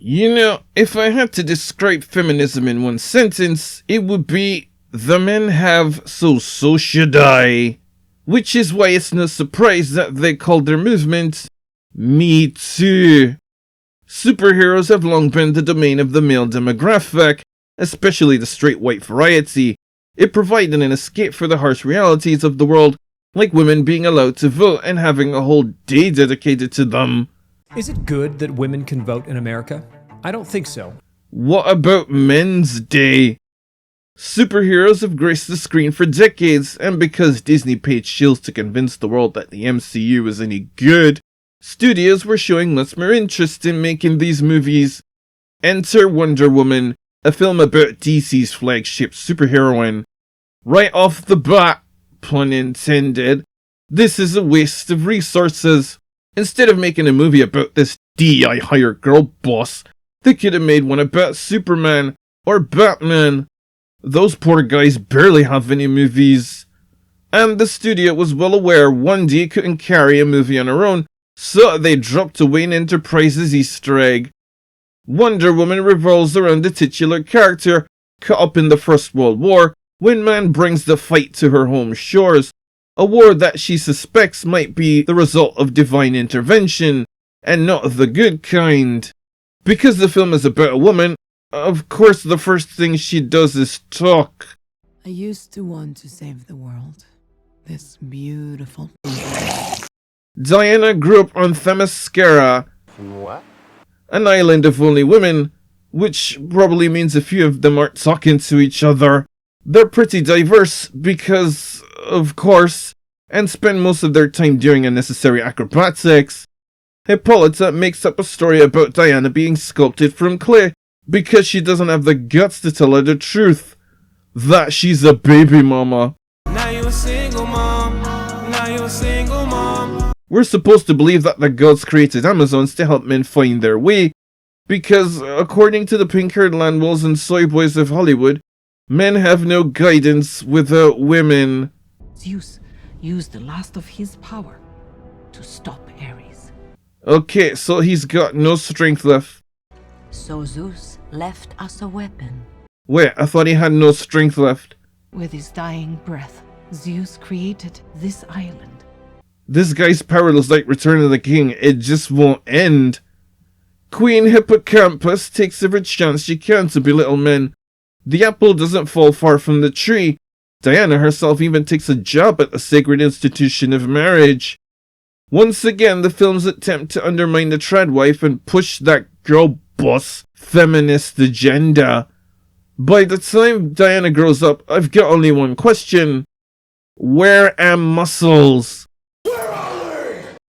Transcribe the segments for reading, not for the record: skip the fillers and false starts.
You know, if I had to describe feminism in one sentence, it would be, the men have, so should I. Which is why it's no surprise that they called their movement Me Too. Superheroes have long been the domain of the male demographic, especially the straight white variety. It provided an escape for the harsh realities of the world, like women being allowed to vote and having a whole day dedicated to them. Is it good that women can vote in America? I don't think so. What about Men's Day? Superheroes have graced the screen for decades, and because Disney paid shills to convince the world that the MCU was any good, studios were showing much more interest in making these movies. Enter Wonder Woman, a film about DC's flagship superheroine. Right off the bat, pun intended, this is a waste of resources. Instead of making a movie about this DI hired girl boss, they could have made one about Superman or Batman. Those poor guys barely have any movies. And the studio was well aware 1D couldn't carry a movie on her own, so they dropped a Wayne Enterprises Easter egg. Wonder Woman revolves around the titular character caught up in the First World War when man brings the fight to her home shores, a war that she suspects might be the result of divine intervention, and not the good kind. Because the film is about a woman, of course the first thing she does is talk. I used to want to save the world. This beautiful... Diana grew up on Themyscira, What? an island of only women, which probably means a few of them aren't talking to each other. They're pretty diverse because, of course, and spend most of their time doing unnecessary acrobatics. Hippolyta makes up a story about Diana being sculpted from clay because she doesn't have the guts to tell her the truth, that she's a baby mama. Now you're a single mom. Now you're a single mom. We're supposed to believe that the gods created Amazons to help men find their way, because according to the pink-haired landwolves and soy boys of Hollywood, men have no guidance without women. Zeus used the last of his power to stop Ares. Okay, so he's got no strength left. So Zeus left us a weapon. Wait, I thought he had no strength left. With his dying breath, Zeus created this island. This guy's power looks like Return of the King, it just won't end. Queen Hippocampus takes every chance she can to belittle men. The apple doesn't fall far from the tree. Diana herself even takes a job at the sacred institution of marriage. Once again, the film's attempt to undermine the tradwife and push that girl boss feminist agenda. By the time Diana grows up, I've got only one question. Where am muscles?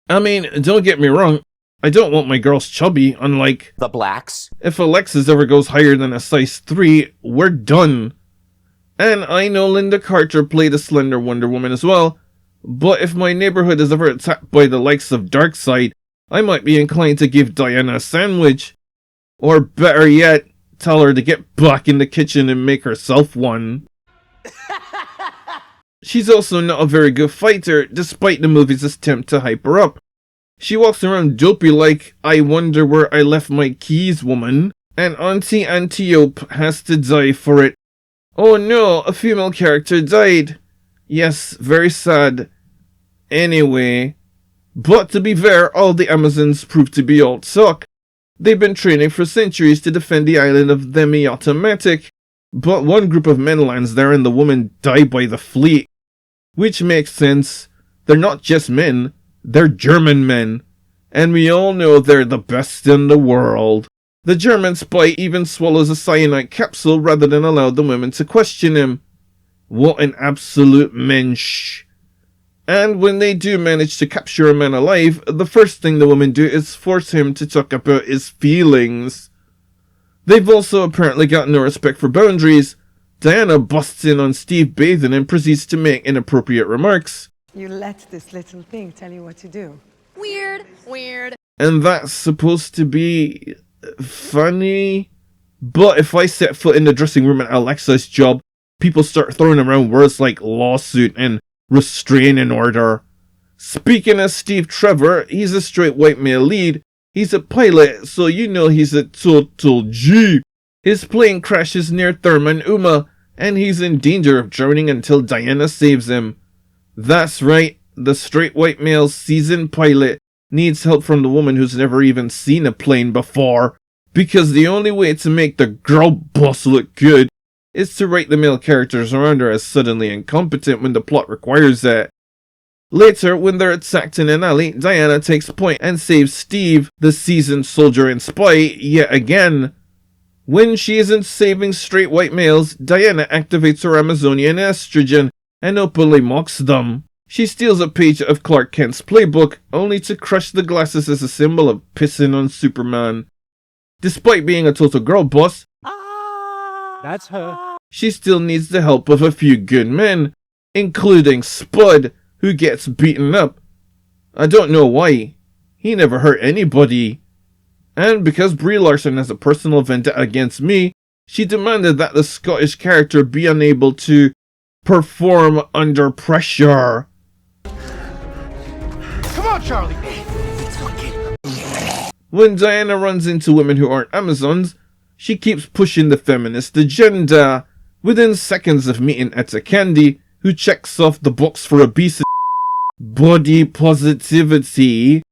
I mean, don't get me wrong, I don't want my girls chubby, unlike The blacks. if Alexis ever goes higher than a size 3, we're done. And I know Linda Carter played a slender Wonder Woman as well, but if my neighborhood is ever attacked by the likes of Darkseid, I might be inclined to give Diana a sandwich. Or better yet, tell her to get back in the kitchen and make herself one. She's also not a very good fighter, despite the movie's attempt to hype her up. She walks around dopey like, I wonder where I left my keys woman, and Auntie Antiope has to die for it. Oh no, a female character died. Yes, very sad. Anyway. But to be fair, all the Amazons proved to be old suck. They've been training for centuries to defend the island of Themi-Automatic, but one group of men lands there and the women die by the fleet. Which makes sense. They're not just men, they're German men. And we all know they're the best in the world. The German spy even swallows a cyanide capsule rather than allow the women to question him. What an absolute mensch. And when they do manage to capture a man alive, the first thing the women do is force him to talk about his feelings. They've also apparently got no respect for boundaries. Diana busts in on Steve bathing and proceeds to make inappropriate remarks. You let this little thing tell you what to do. Weird. And that's supposed to be funny? But if I set foot in the dressing room at Alexa's job, people start throwing around words like lawsuit and restraining order. Speaking of Steve Trevor, he's a straight white male lead. He's a pilot, so you know he's a total G. His plane crashes near Thurman Uma, and he's in danger of drowning until Diana saves him. That's right, the straight white male seasoned pilot needs help from the woman who's never even seen a plane before, because the only way to make the girl boss look good is to write the male characters around her as suddenly incompetent when the plot requires it. Later, when they're attacked in an alley, Diana takes point and saves Steve, the seasoned soldier and spy, yet again. When she isn't saving straight white males, Diana activates her Amazonian estrogen and openly mocks them. She steals a page of Clark Kent's playbook, only to crush the glasses as a symbol of pissing on Superman. Despite being a total girl boss, That's her. she still needs the help of a few good men, including Spud, who gets beaten up. I don't know why. He never hurt anybody. And because Brie Larson has a personal vendetta against me, she demanded that the Scottish character be unable to perform under pressure. Come on, Charlie. When Diana runs into women who aren't Amazons, she keeps pushing the feminist agenda. Within seconds of meeting Etta Candy, who checks off the box for obesity, body positivity,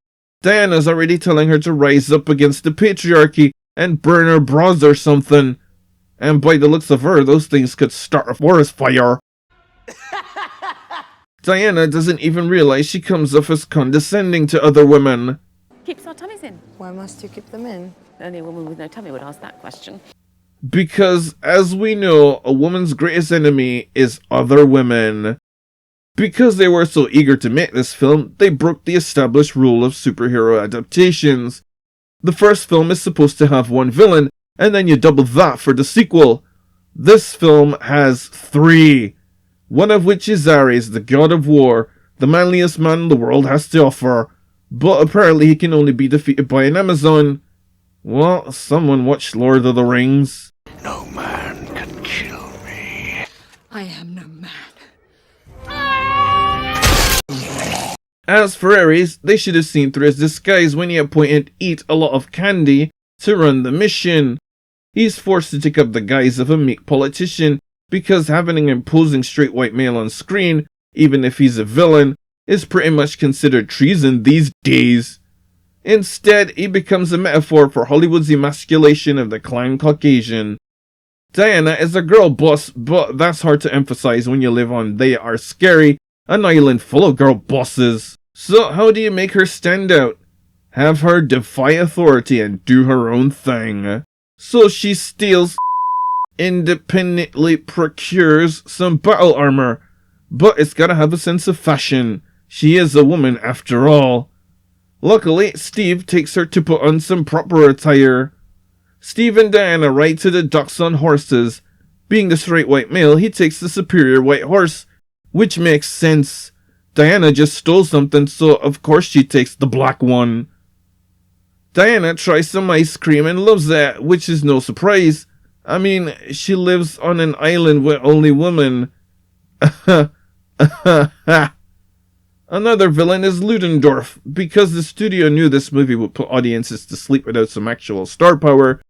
Diana's already telling her to rise up against the patriarchy and burn her bras or something. And by the looks of her, those things could start a forest fire. Diana doesn't even realize she comes off as condescending to other women. Keeps our tummies in. Why must you keep them in? Only a woman with no tummy would ask that question. Because, as we know, a woman's greatest enemy is other women. Because they were so eager to make this film, they broke the established rule of superhero adaptations. The first film is supposed to have one villain, and then you double that for the sequel. This film has 3. One of which is Ares, the god of war, the manliest man the world has to offer. But apparently he can only be defeated by an Amazon. Well, someone watched Lord of the Rings. No man can kill me. I am no man. As for Ares, they should have seen through his disguise when he appointed Eat a Lot of Candy to run the mission. He's forced to take up the guise of a meek politician because having an imposing straight white male on screen, even if he's a villain, is pretty much considered treason these days. Instead, he becomes a metaphor for Hollywood's emasculation of the clown Caucasian. Diana is a girl boss, but that's hard to emphasize when you live on They Are Scary, an island full of girl bosses. So how do you make her stand out? Have her defy authority and do her own thing. So she steals, independently procures some battle armor, but it's gotta have a sense of fashion. She is a woman after all. Luckily, Steve takes her to put on some proper attire. Steve and Diana ride to the docks on horses. Being the straight white male, he takes the superior white horse, which makes sense. Diana just stole something, so of course she takes the black one. Diana tries some ice cream and loves it, which is no surprise. I mean, she lives on an island with only women. Another villain is Ludendorff. Because the studio knew this movie would put audiences to sleep without some actual star power,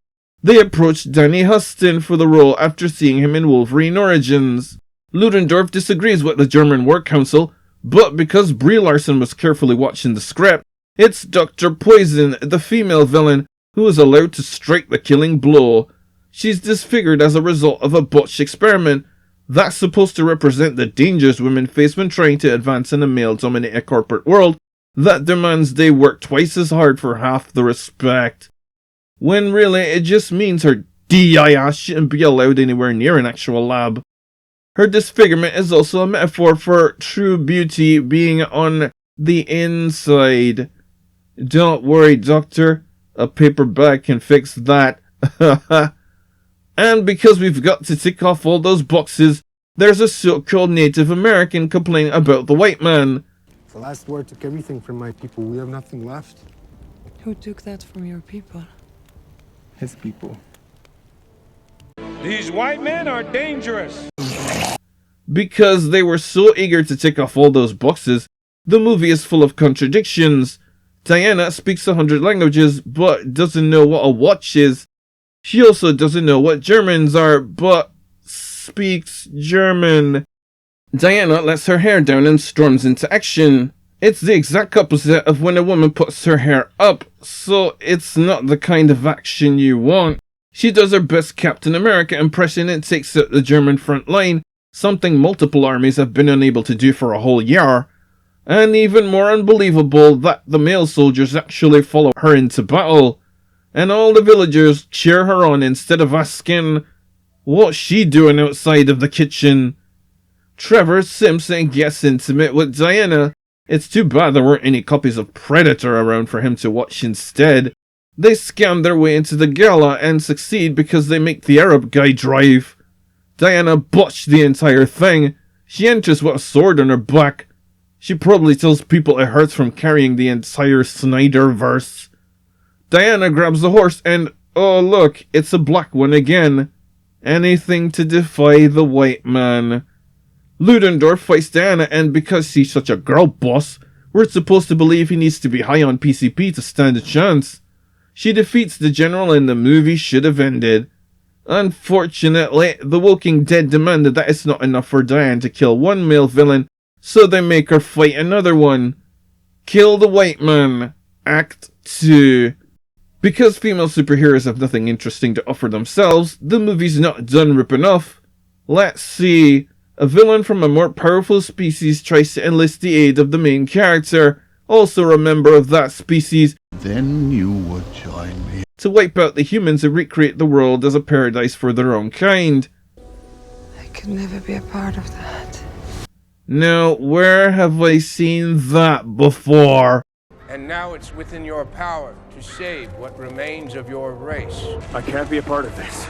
they approached Danny Huston for the role after seeing him in Wolverine Origins. Ludendorff disagrees with the German War Council, but because Brie Larson was carefully watching the script, it's Dr. Poison, the female villain, who is allowed to strike the killing blow. She's disfigured as a result of a botched experiment that's supposed to represent the dangers women face when trying to advance in a male-dominated corporate world that demands they work twice as hard for half the respect. When really it just means her DIA shouldn't be allowed anywhere near an actual lab. Her disfigurement is also a metaphor for true beauty being on the inside. Don't worry, Doctor. A paper bag can fix that. And because we've got to tick off all those boxes, there's a so-called Native American complaining about the white man. The last war took everything from my people. We have nothing left. Who took that from your people? His people. These white men are dangerous. Because they were so eager to tick off all those boxes, the movie is full of contradictions. Diana speaks 100 languages, but doesn't know what a watch is. She also doesn't know what Germans are, but speaks German. Diana lets her hair down and storms into action. It's the exact opposite of when a woman puts her hair up, so it's not the kind of action you want. She does her best Captain America impression and takes out the German front line, something multiple armies have been unable to do for a whole year. And even more unbelievable that the male soldiers actually follow her into battle, and all the villagers cheer her on instead of asking, what's she doing outside of the kitchen? Trevor Simpson gets intimate with Diana. It's too bad there weren't any copies of Predator around for him to watch instead. They scam their way into the gala and succeed because they make the Arab guy drive. Diana botched the entire thing. She enters with a sword on her back. She probably tells people it hurts from carrying the entire Snyderverse. Diana grabs the horse and, oh look, it's a black one again. Anything to defy the white man. Ludendorff fights Diana, and because she's such a girl boss, we're supposed to believe he needs to be high on PCP to stand a chance. She defeats the general and the movie should have ended. Unfortunately, The Walking Dead demanded that it's not enough for Diana to kill one male villain, so they make her fight another one. Kill the white man. Act 2. Because female superheroes have nothing interesting to offer themselves, the movie's not done ripping off. Let's see. A villain from a more powerful species tries to enlist the aid of the main character, also a member of that species, Then you would join me. to wipe out the humans and recreate the world as a paradise for their own kind. I could never be a part of that. Now, where have I seen that before? And now it's within your power to save what remains of your race. I can't be a part of this.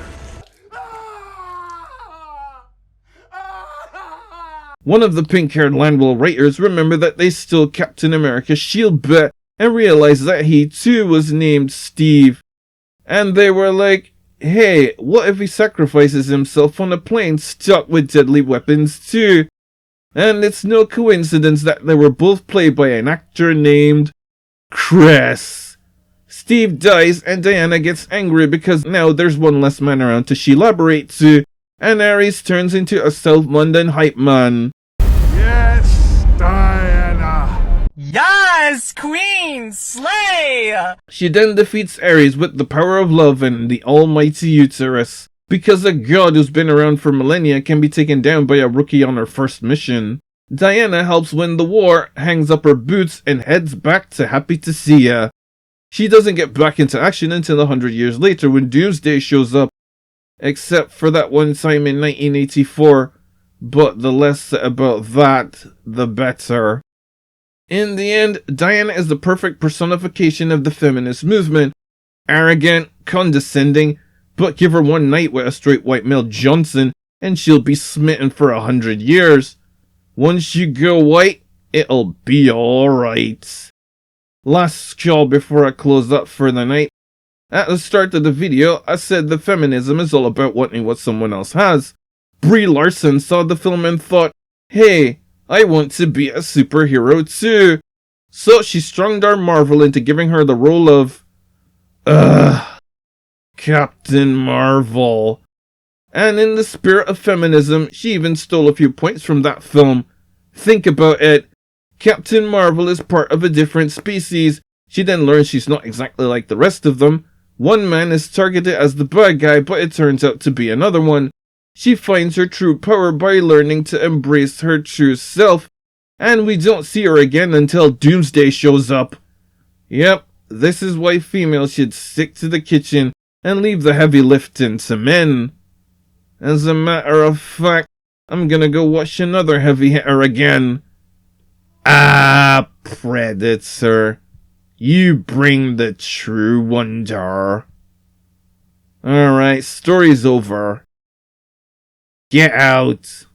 One of the pink-haired Landwell writers remembered that they stole Captain America's shield bit and realized that he too was named Steve. And they were like, hey, what if he sacrifices himself on a plane stuck with deadly weapons too? And it's no coincidence that they were both played by an actor named Chris. Steve dies and Diana gets angry because now there's one less man around to elaborate to, and Ares turns into a South London hype man. Yes, Diana. Yes, Queen, slay! She then defeats Ares with the power of love and the almighty uterus, because a god who's been around for millennia can be taken down by a rookie on her first mission. Diana helps win the war, hangs up her boots, and heads back to Happy to See Ya. She doesn't get back into action until 100 years later when Doomsday shows up, except for that one time in 1984, but the less said about that, the better. In the end, Diana is the perfect personification of the feminist movement. Arrogant, condescending, but give her one night with a straight white male Johnson and she'll be smitten for 100 years. Once you go white, it'll be alright. Last call before I close up for the night. At the start of the video, I said that feminism is all about wanting what someone else has. Brie Larson saw the film and thought, hey, I want to be a superhero too. So she strung our Marvel into giving her the role of, Captain Marvel. And in the spirit of feminism, she even stole a few points from that film. Think about it. Captain Marvel is part of a different species. She then learns she's not exactly like the rest of them. One man is targeted as the bad guy, but it turns out to be another one. She finds her true power by learning to embrace her true self, and we don't see her again until Doomsday shows up. Yep, this is why females should stick to the kitchen and leave the heavy lifting to men. As a matter of fact, I'm gonna go watch another heavy hitter again. Predator. You bring the true wonder. Alright, story's over. Get out.